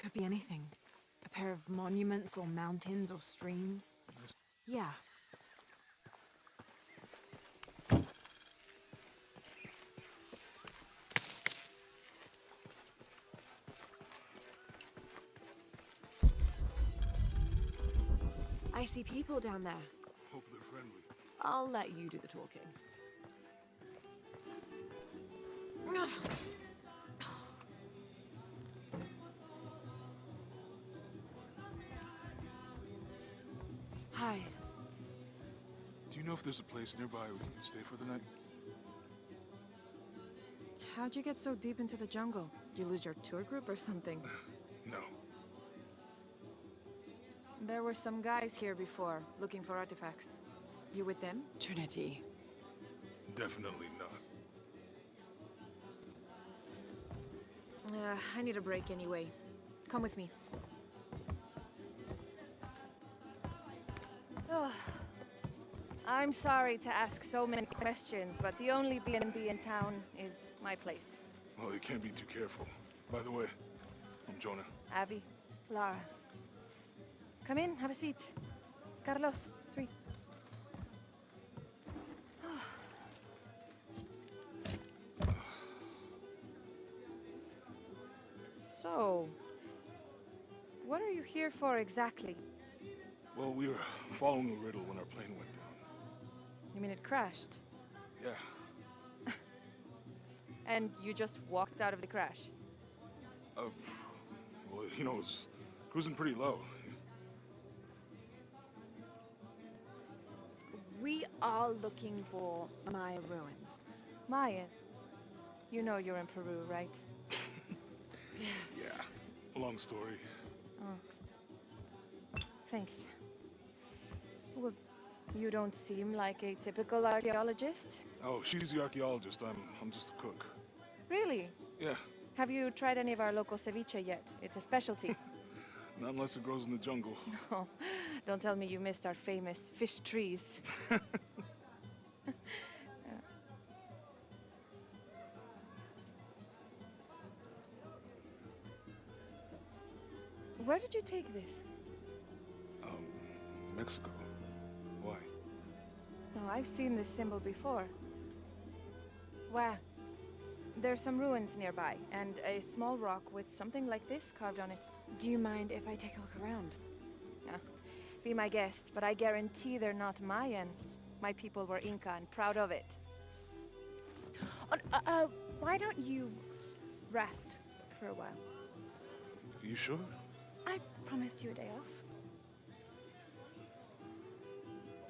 Could be anything. A pair of monuments or mountains or streams. Yeah. I see people down there. Hope they're friendly. I'll let you do the talking. Hi. Do you know if there's a place nearby we can stay for the night? How'd you get so deep into the jungle? Did you lose your tour group or something? No. There were some guys here before, looking for artifacts. You with them? Trinity. Definitely not. I need a break anyway. Come with me. Oh. I'm sorry to ask so many questions, but the only B&B in town is my place. Well, you can't be too careful. By the way, I'm Jonah. Abby. Lara. Come in, have a seat. Carlos, 3. So, what are you here for exactly? Well, we were following a riddle when our plane went down. You mean it crashed? Yeah. And you just walked out of the crash? Well, you know, it was cruising pretty low. We are looking for Maya ruins. Maya? You know you're in Peru, right? Yeah. Long story. Oh. Thanks. Well, you don't seem like a typical archaeologist. Oh, she's the archaeologist. I'm just a cook. Really? Yeah. Have you tried any of our local ceviche yet? It's a specialty. Not unless it grows in the jungle. Oh, don't tell me you missed our famous fish trees. Where did you take this? Mexico. Why? No, I've seen this symbol before. Where? There's some ruins nearby, and a small rock with something like this carved on it. Do you mind if I take a look around? Be my guest, but I guarantee they're not Mayan. My people were Inca and proud of it. Why don't you rest for a while? You sure? I promised you a day off.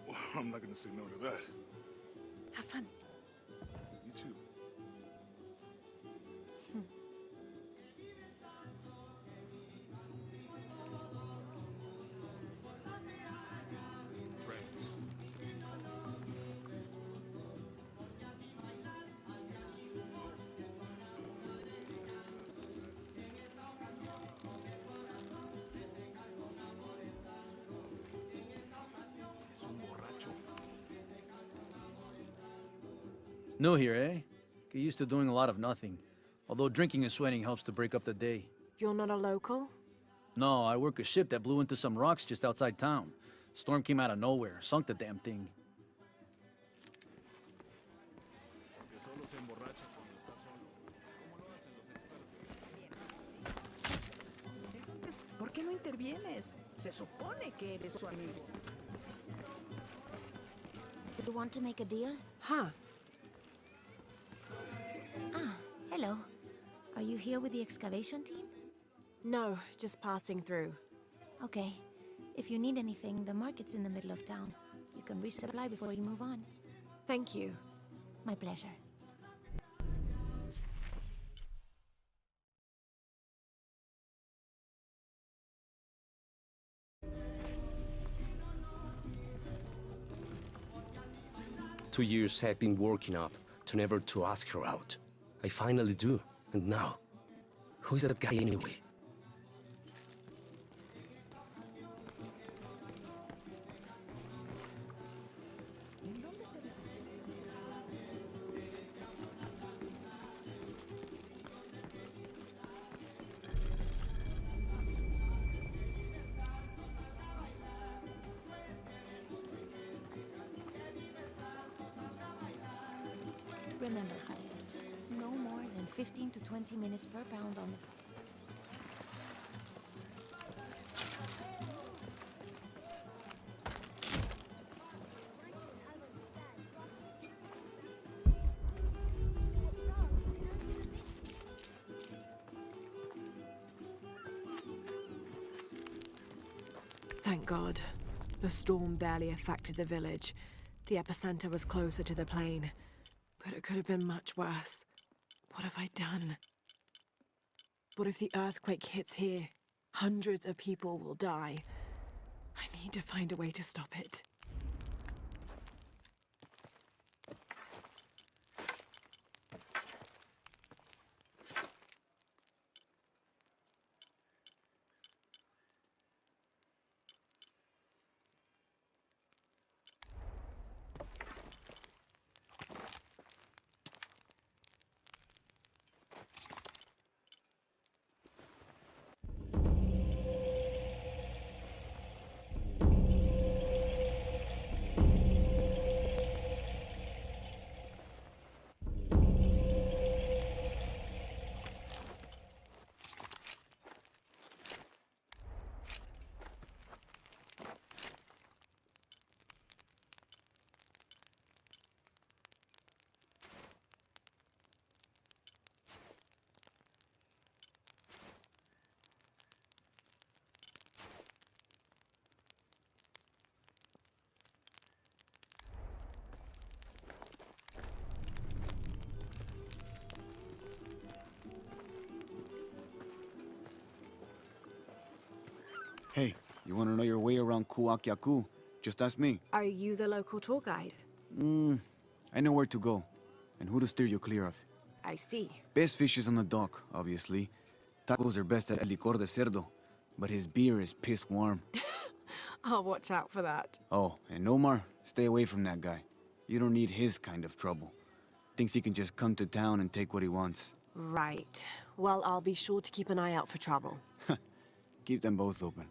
Well, I'm not gonna say no to that. Have fun. You too. Friends. New here, eh? Get used to doing a lot of nothing. Although drinking and sweating helps to break up the day. You're not a local? No, I work a ship that blew into some rocks just outside town. Storm came out of nowhere, sunk the damn thing. Entonces, ¿por qué no intervienes? Se supone que eres su amigo. You want to make a deal? Huh. Ah, hello. Are you here with the excavation team? No, just passing through. Okay. If you need anything, the market's in the middle of town. You can resupply before you move on. Thank you. My pleasure. Two years I've been working up to never to ask her out. I finally do, and now, who is that guy anyway? remember, Javier, no more than 15 to 20 minutes per pound on the phone. Thank God. The storm barely affected the village. The epicenter was closer to the plain. But it could have been much worse. What have I done? What if the earthquake hits here? Hundreds of people will die. I need to find a way to stop it. Hey, you want to know your way around Kuakyaku? Just ask me. Are you the local tour guide? I know where to go, and who to steer you clear of. I see. Best fish is on the dock, obviously. Tacos are best at El Licor de Cerdo, but his beer is piss warm. I'll watch out for that. Oh, and Omar, stay away from that guy. You don't need his kind of trouble. Thinks he can just come to town and take what he wants. Right. Well, I'll be sure to keep an eye out for trouble. Keep them both open.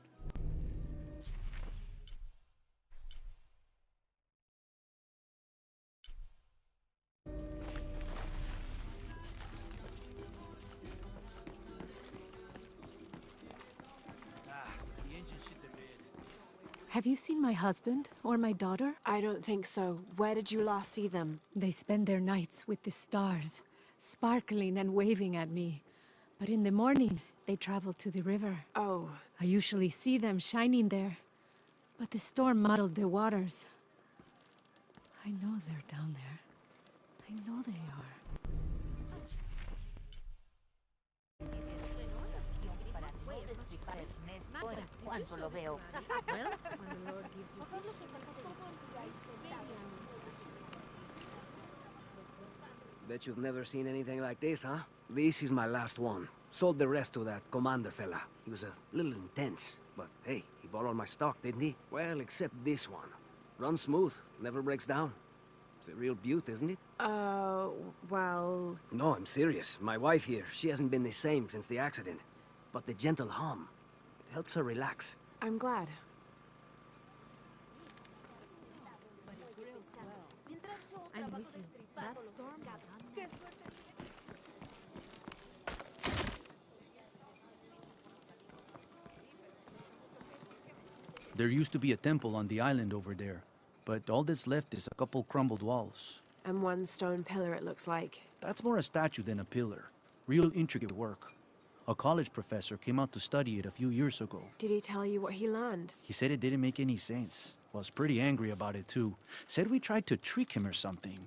Have you seen my husband or my daughter? I don't think so. Where did you last see them? They spend their nights with the stars, sparkling and waving at me. But in the morning, they travel to the river. Oh, I usually see them shining there. But the storm muddled the waters. I know they're down there. I know they are. Cuando lo veo. Bet you've never seen anything like this, huh? This is my last one. Sold the rest to that commander fella. He was a little intense, but hey, he bought all my stock, didn't he? Well, except this one. Runs smooth, never breaks down. It's a real beaut, isn't it? Well... No, I'm serious. My wife here, she hasn't been the same since the accident. But the gentle hum, it helps her relax. I'm glad. I'm with you. That storm was unmatched. There used to be a temple on the island over there, but all that's left is a couple crumbled walls. And one stone pillar, it looks like. That's more a statue than a pillar. Real intricate work. A college professor came out to study it a few years ago. Did he tell you what he learned? He said it didn't make any sense. Was pretty angry about it too. Said we tried to trick him or something.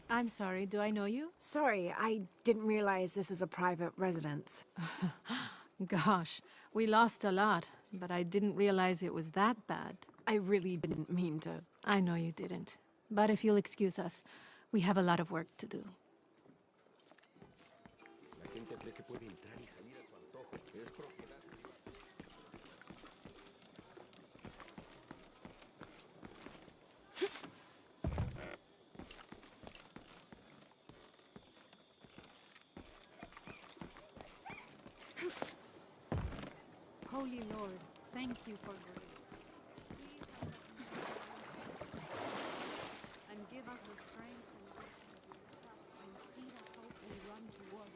I'm sorry, do I know you? Sorry, I didn't realize this was a private residence. Gosh, we lost a lot, but I didn't realize it was that bad. I really didn't mean to. I know you didn't. But if you'll excuse us, we have a lot of work to do. La gente cree que puede entrar y salir a su antojo. Es propiedad. Holy Lord, thank you for grace. And give us the strength and see the hope we run toward.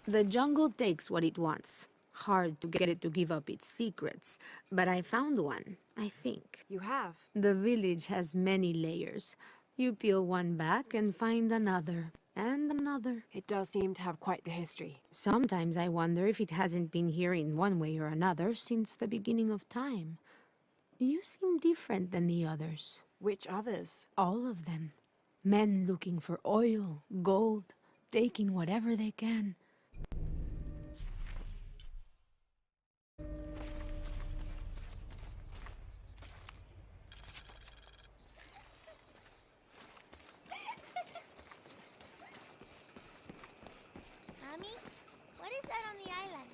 The jungle takes what it wants. Hard to get it to give up its secrets, but I found one, I think. You have? The village has many layers. You peel one back and find another, and another. It does seem to have quite the history. Sometimes I wonder if it hasn't been here in one way or another since the beginning of time. You seem different than the others. Which others? All of them. Men looking for oil, gold, taking whatever they can. Mommy, what is that on the island?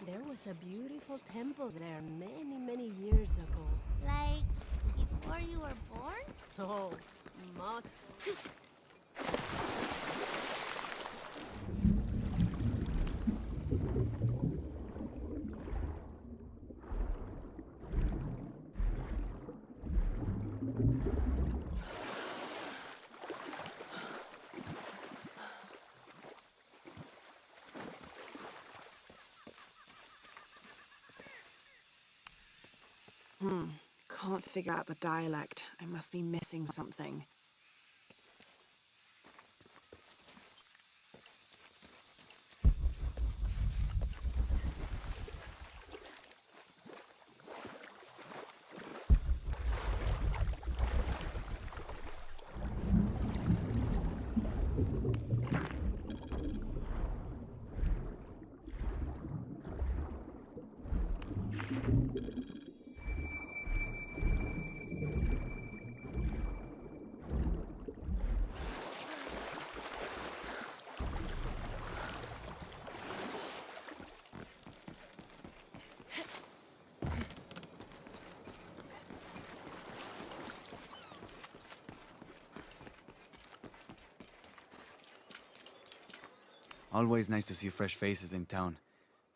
There was a beautiful temple there many, many years ago. Like, before you were born? Oh, much. Can't figure out the dialect. I must be missing something. Always nice to see fresh faces in town.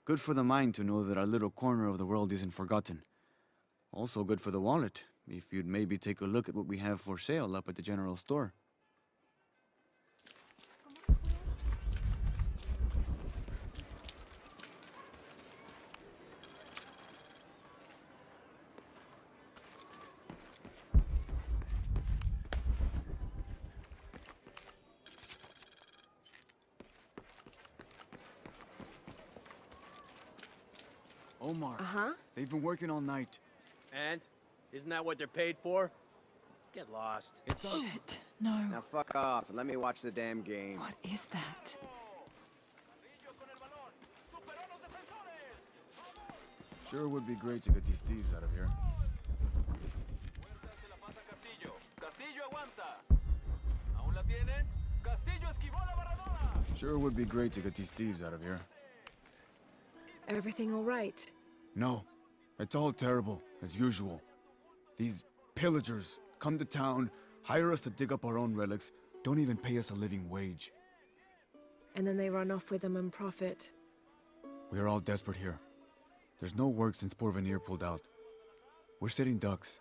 Good for the mind to know that our little corner of the world isn't forgotten. Also good for the wallet, if you'd maybe take a look at what we have for sale up at the general store. Omar. Uh-huh. They've been working all night. And? Isn't that what they're paid for? Get lost. It's on. Shit, no. Now fuck off and let me watch the damn game. What is that? Sure would be great to get these thieves out of here. Sure would be great to get these thieves out of here. Everything all right? No, it's all terrible, as usual. These pillagers come to town, hire us to dig up our own relics, don't even pay us a living wage. And then they run off with them and profit. We are all desperate here. There's no work since Porvenir pulled out. We're sitting ducks.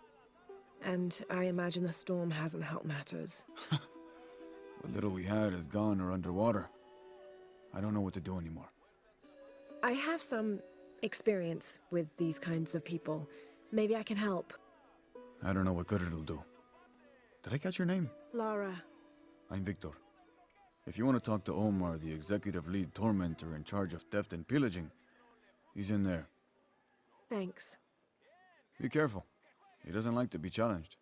And I imagine the storm hasn't helped matters. What little we had is gone or underwater. I don't know what to do anymore. I have some experience with these kinds of people. Maybe I can help. I don't know what good it'll do. Did I catch your name? Lara. I'm Victor. If you want to talk to Omar, the executive lead tormentor in charge of theft and pillaging, he's in there. Thanks. Be careful. He doesn't like to be challenged.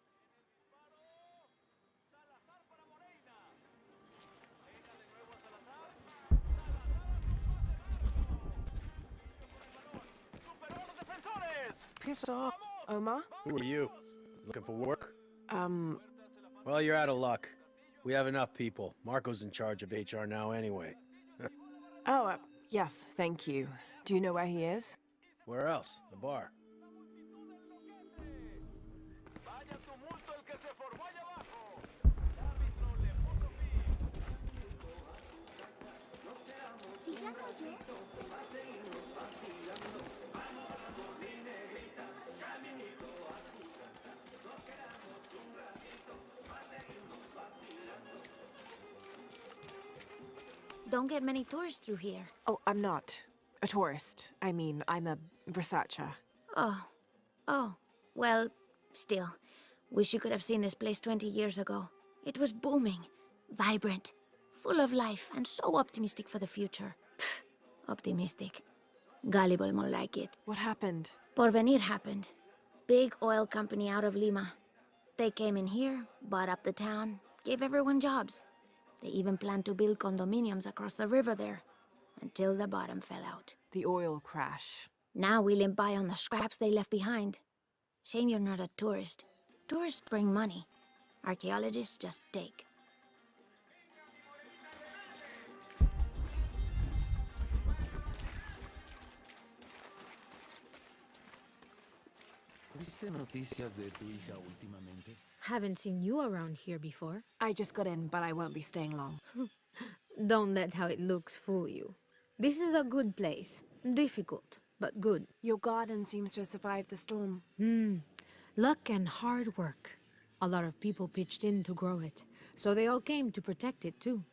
Piss off. Omar? Who are you? Looking for work? Um, Well, you're out of luck. We have enough people. Marco's in charge of HR now anyway. yes, thank you. Do you know where he is? Where else? The bar. Don't get many tourists through here. Oh, I'm not a tourist. I mean, I'm a researcher. Oh. Well, still. Wish you could have seen this place 20 years ago. It was booming, vibrant, full of life, and so optimistic for the future. Pfft, optimistic. Gullible more like it. What happened? Porvenir happened. Big oil company out of Lima. They came in here, bought up the town, gave everyone jobs. They even planned to build condominiums across the river there, until the bottom fell out. The oil crash. Now we limp by on the scraps they left behind. Shame you're not a tourist. Tourists bring money. Archaeologists just take. ¿Viste noticias de tu hija últimamente? Haven't seen you around here before. I just got in, but I won't be staying long. Don't let how it looks fool you. This is a good place. Difficult, but good. Your garden seems to have survived the storm. Luck and hard work. A lot of people pitched in to grow it, so they all came to protect it too.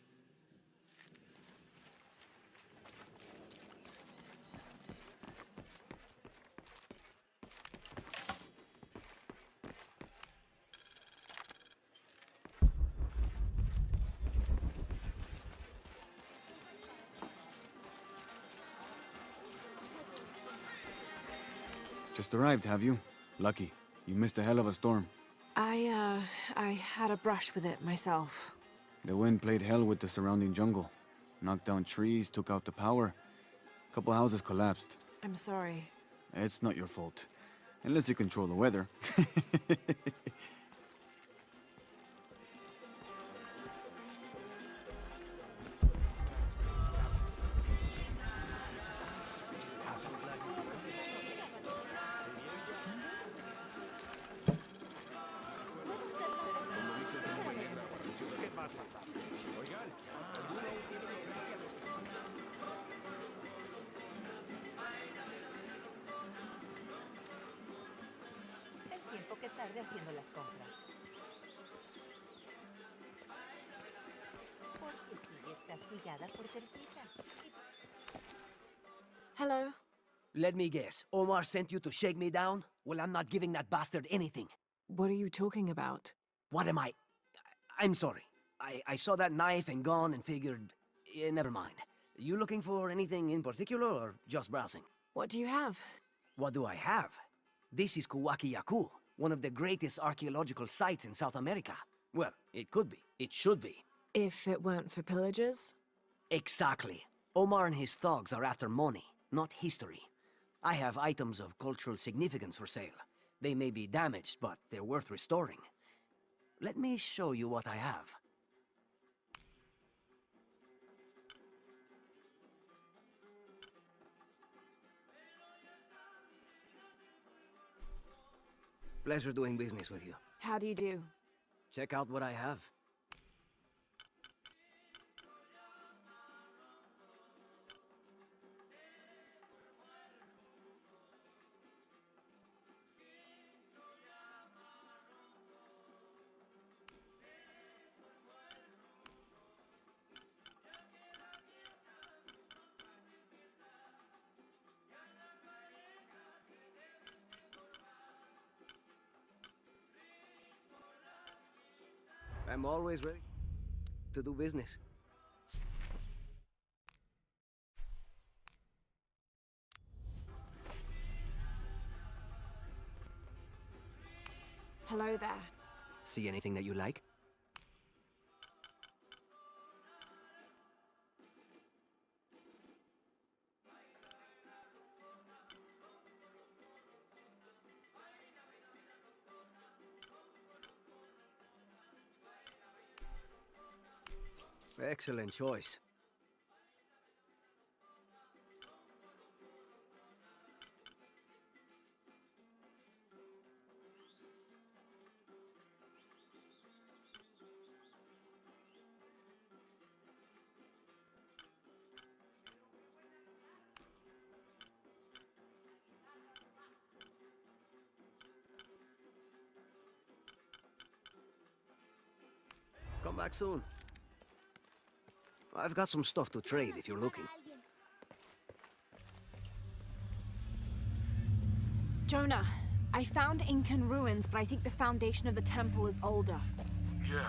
Just arrived, have you? Lucky. You missed a hell of a storm. I had a brush with it myself. The wind played hell with the surrounding jungle. Knocked down trees, took out the power. A couple houses collapsed. I'm sorry. It's not your fault. Unless you control the weather. El tiempo que tarde haciendo las compras. Porque sigues castigada por terquita. Hello? Let me guess. Omar sent you to shake me down? Well, I'm not giving that bastard anything. What are you talking about? What am I? I'm sorry. I saw that knife and gun and figured... never mind. You looking for anything in particular or just browsing? What do you have? What do I have? This is Kuwaki Yaku, one of the greatest archaeological sites in South America. Well, it could be. It should be. If it weren't for pillagers? Exactly. Omar and his thugs are after money, not history. I have items of cultural significance for sale. They may be damaged, but they're worth restoring. Let me show you what I have. Pleasure doing business with you. How do you do? Check out what I have. I'm always ready to do business. Hello there. See anything that you like? Excellent choice. Come back soon. I've got some stuff to trade if you're looking. Jonah, I found Incan ruins, but I think the foundation of the temple is older. Yeah,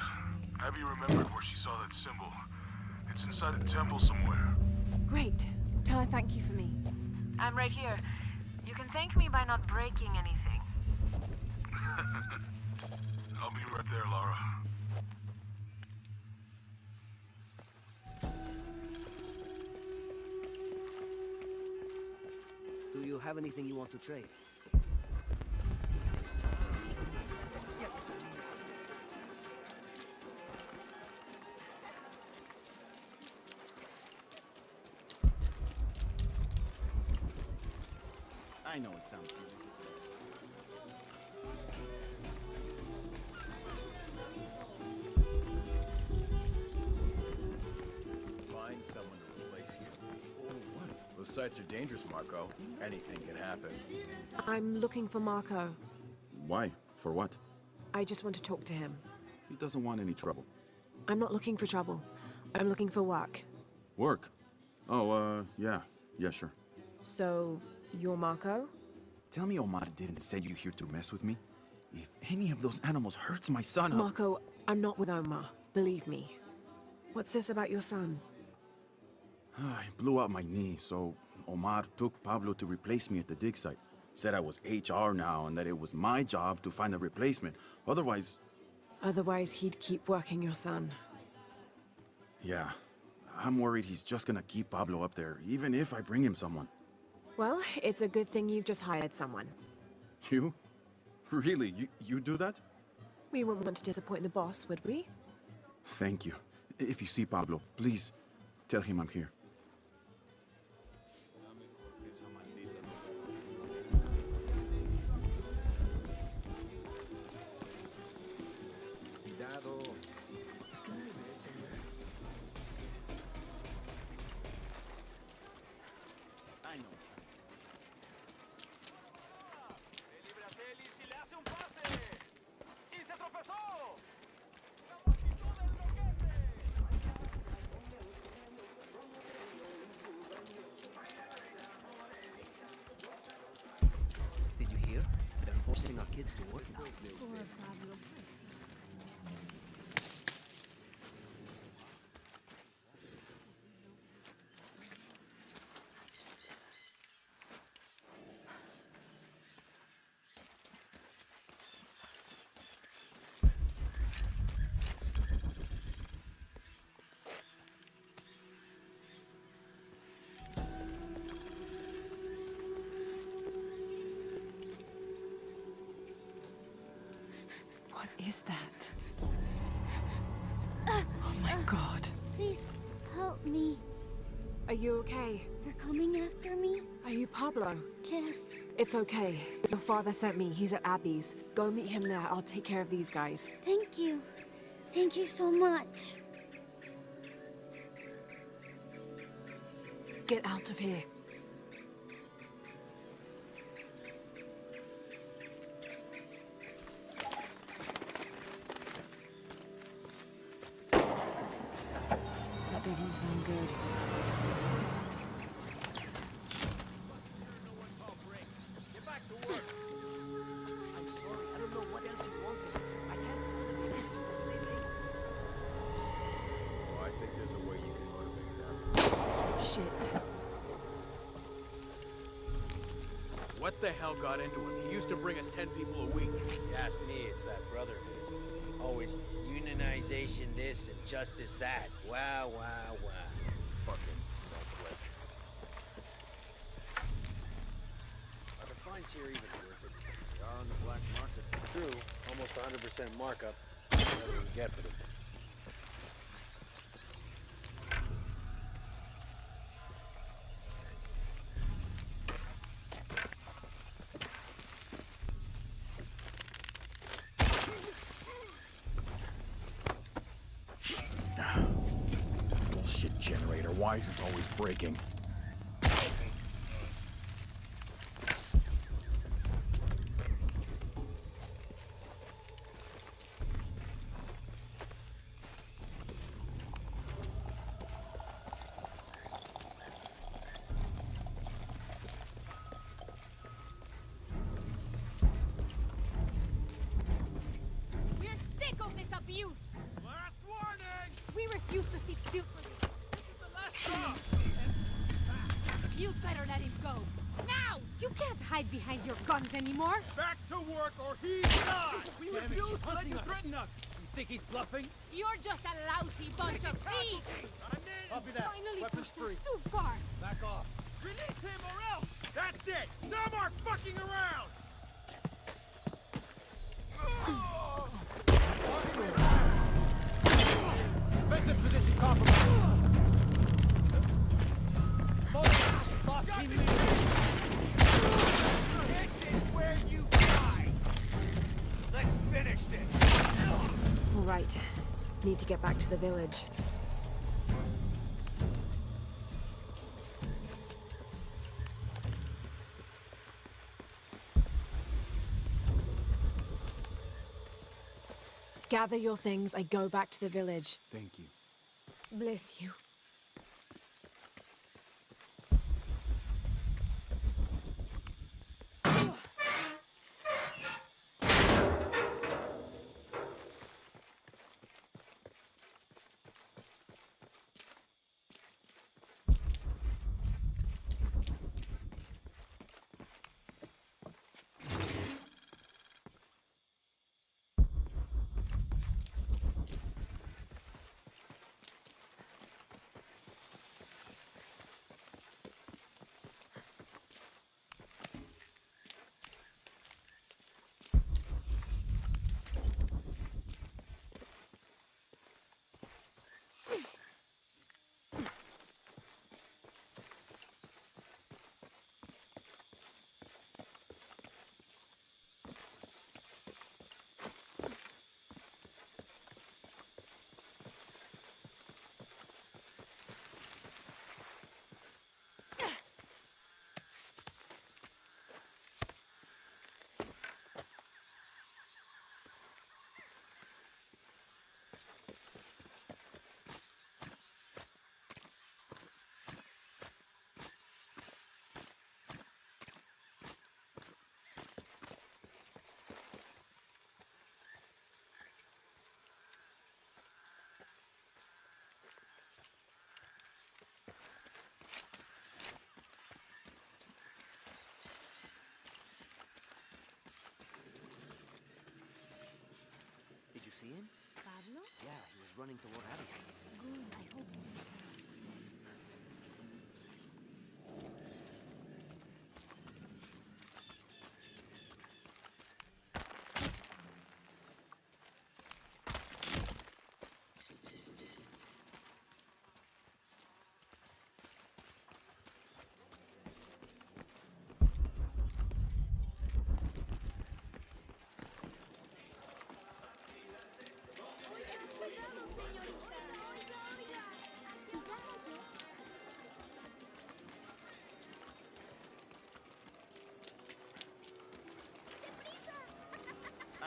Abby remembered where she saw that symbol. It's inside the temple somewhere. Great. Tell her thank you for me. I'm right here. You can thank me by not breaking anything. I'll be right there, Lara. Do you have anything you want to trade? I know it sounds silly. Find someone to replace you. Oh, what? Those sites are dangerous, Marco. Anything can happen. I'm looking for Marco. Why? For what? I just want to talk to him. He doesn't want any trouble. I'm not looking for trouble. I'm looking for work. Work? Oh, yeah. Yeah, sure. So, you're Marco? Tell me Omar didn't send you here to mess with me. If any of those animals hurts my son, Marco, I'm not with Omar. Believe me. What's this about your son? I blew out my knee, so Omar took Pablo to replace me at the dig site. Said I was HR now and that it was my job to find a replacement. Otherwise... Otherwise, he'd keep working your son. Yeah. I'm worried he's just gonna keep Pablo up there, even if I bring him someone. Well, it's a good thing you've just hired someone. You? Really? You do that? We wouldn't want to disappoint the boss, would we? Thank you. If you see Pablo, please tell him I'm here. I know it sounds Did you hear? They're forcing our kids to work now. Poor Pablo. What is that? Oh my god. Please, help me. Are you okay? You're coming after me? Are you Pablo? Jess. It's okay. Your father sent me. He's at Abby's. Go meet him there. I'll take care of these guys. Thank you. Thank you so much. Get out of here. That doesn't sound good. I'm sorry, I don't know what else you wanted. I can't hold the minutes because they late. Oh, I think there's a way you can motivate them. Shit. What the hell got into him? He used to bring us 10 people a week. You ask me, it's that brother of his. Always unionization this and justice that. Wow, wow, wow. Fucking snowflake. Are the fines here even worth it? They are on the black market. True, almost 100% markup. Whatever we get for them. Bullshit generator. Why is this always breaking? We're sick of this abuse! Last warning! We refuse to sit still for this. This is the last stop! You'd better let him go. Now! You can't hide behind your guns anymore! Back to work or he dies! We refuse to let you threaten us! You think he's bluffing? You're just a lousy bunch of thieves! Copy that. Finally Weapons pushed us free. too far! Back off. Release him or else! That's it! No more fucking around! Defensive position compromised. Lost team leader. This is where you die! Let's finish this! All right. Need to get back to the village. Gather your things. I go back to the village. Thank you. Bless you. Did you see him? Pablo? Yeah, he was running toward Alice. Good, I hope so.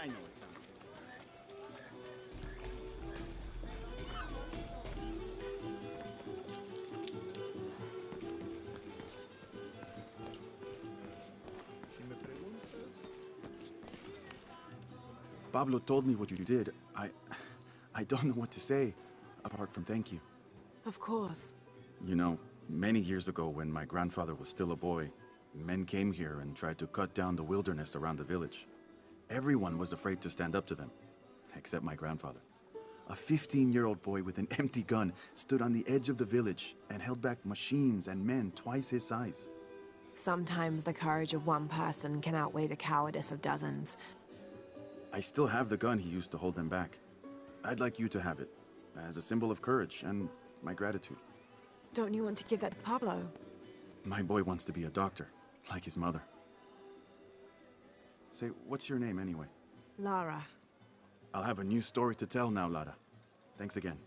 I know it sounds silly. Pablo told me what you did. I don't know what to say, apart from thank you. Of course. You know, many years ago when my grandfather was still a boy, Men came here and tried to cut down the wilderness around the village. Everyone was afraid to stand up to them, except my grandfather. A 15-year-old boy with an empty gun stood on the edge of the village and held back machines and men twice his size. Sometimes the courage of one person can outweigh the cowardice of dozens. I still have the gun he used to hold them back. I'd like you to have it, as a symbol of courage and my gratitude. Don't you want to give that to Pablo? My boy wants to be a doctor, like his mother. Say, what's your name anyway? Lara. I'll have a new story to tell now, Lara. Thanks again.